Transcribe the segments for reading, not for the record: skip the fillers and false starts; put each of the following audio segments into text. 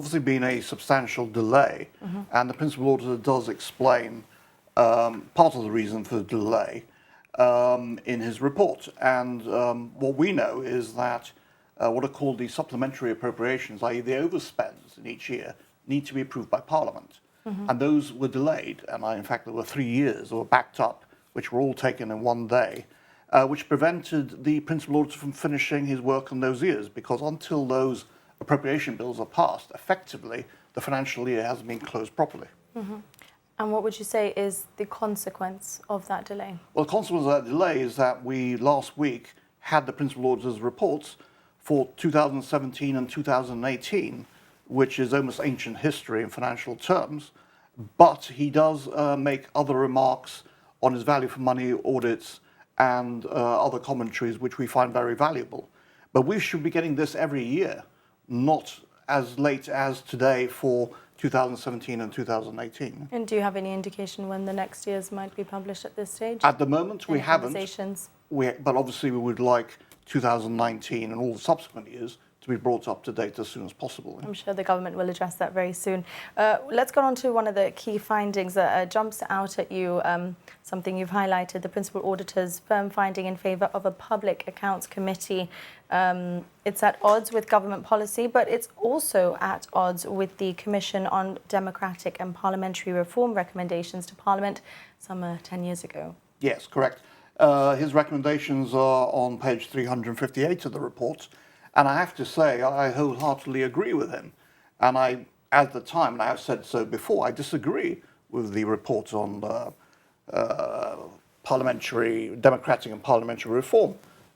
Obviously been a substantial delay, and the Principal Auditor does explain part of the reason for the delay in his report. And what we know is that what are called the supplementary appropriations, i.e. the overspends in each year, need to be approved by Parliament. And those were delayed, and in fact there were 3 years, or backed up, which were all taken in one day, which prevented the Principal Auditor from finishing his work on those years, because until those appropriation bills are passed, effectively, the financial year hasn't been closed properly. And what would you say is the consequence of that delay? Well, the consequence of that delay is that we last week had the Principal Auditor's reports for 2017 and 2018, which is almost ancient history in financial terms, but he does make other remarks on his value for money audits and other commentaries, which we find very valuable. But we should be getting this every year, not as late as today for 2017 and 2018. And do you have any indication when the next years might be published at this stage? At the moment, we haven't. Conversations? But obviously, we would like 2019 and all the subsequent years to be brought up to date as soon as possible. I'm sure the government will address that very soon. Let's go on to one of the key findings that jumps out at you, something you've highlighted, the Principal Auditor's firm finding in favour of a Public Accounts Committee. It's at odds with government policy, but it's also at odds with the Commission on Democratic and Parliamentary Reform recommendations to Parliament some 10 years ago. Yes, correct. His recommendations are on page 358 of the report. And I have to say, I wholeheartedly agree with him. And I, at the time, and I have said so before, I disagree with the report on democratic and parliamentary reform.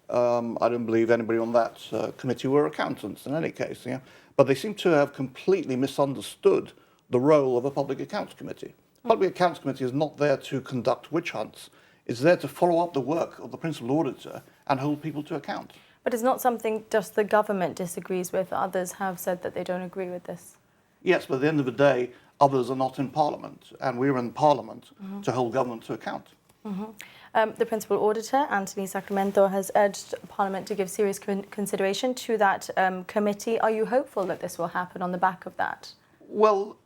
I don't believe anybody on that committee were accountants in any case. Yeah? But they seem to have completely misunderstood the role of a Public Accounts Committee. Public Accounts Committee is not there to conduct witch hunts. It's there to follow up the work of the Principal Auditor and hold people to account. But it's not something just the government disagrees with. Others have said that they don't agree with this. Yes, but at the end of the day, others are not in Parliament, and we're in Parliament to hold government to account. The Principal Auditor, Anthony Sacramento, has urged Parliament to give serious consideration to that committee. Are you hopeful that this will happen on the back of that? Well,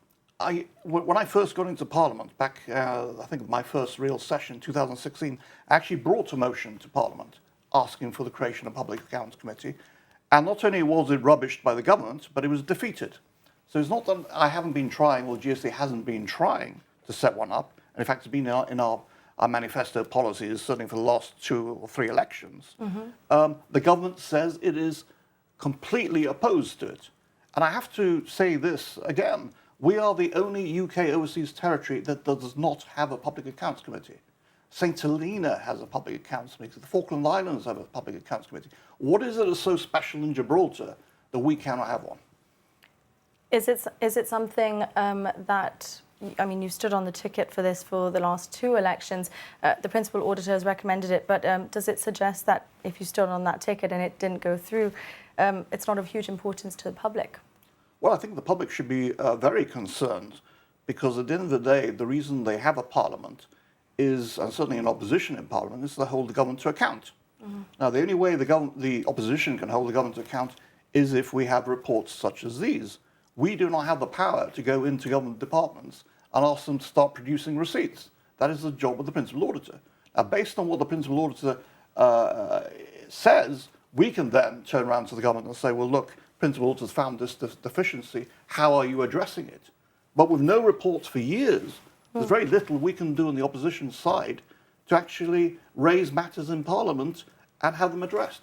when I first got into Parliament, back, I think my first real session, 2016, I actually brought a motion to Parliament asking for the creation of a Public Accounts Committee. And not only was it rubbished by the government, but it was defeated. So it's not that I haven't been trying, or GSD hasn't been trying to set one up. And in fact, it's been in our manifesto policies, certainly for the last 2 or 3 elections. The government says it is completely opposed to it. And I have to say this again, we are the only UK overseas territory that does not have a Public Accounts Committee. St. Helena has a Public Accounts Committee. The Falkland Islands have a Public Accounts Committee. What is it that's so special in Gibraltar that we cannot have one? Is it something that, I mean, you stood on the ticket for this for the last 2 elections. The Principal Auditor has recommended it, but does it suggest that if you stood on that ticket and it didn't go through, it's not of huge importance to the public? Well, I think the public should be very concerned, because at the end of the day, the reason they have a Parliament is, and certainly an opposition in Parliament, is to hold the government to account. Now, the only way the opposition can hold the government to account is if we have reports such as these. We do not have the power to go into government departments and ask them to start producing receipts. That is the job of the Principal Auditor. Now, based on what the Principal Auditor says, we can then turn around to the government and say, well, look, Principal Auditor's found this deficiency. How are you addressing it? But with no reports for years, there's very little we can do on the opposition side to actually raise matters in Parliament and have them addressed.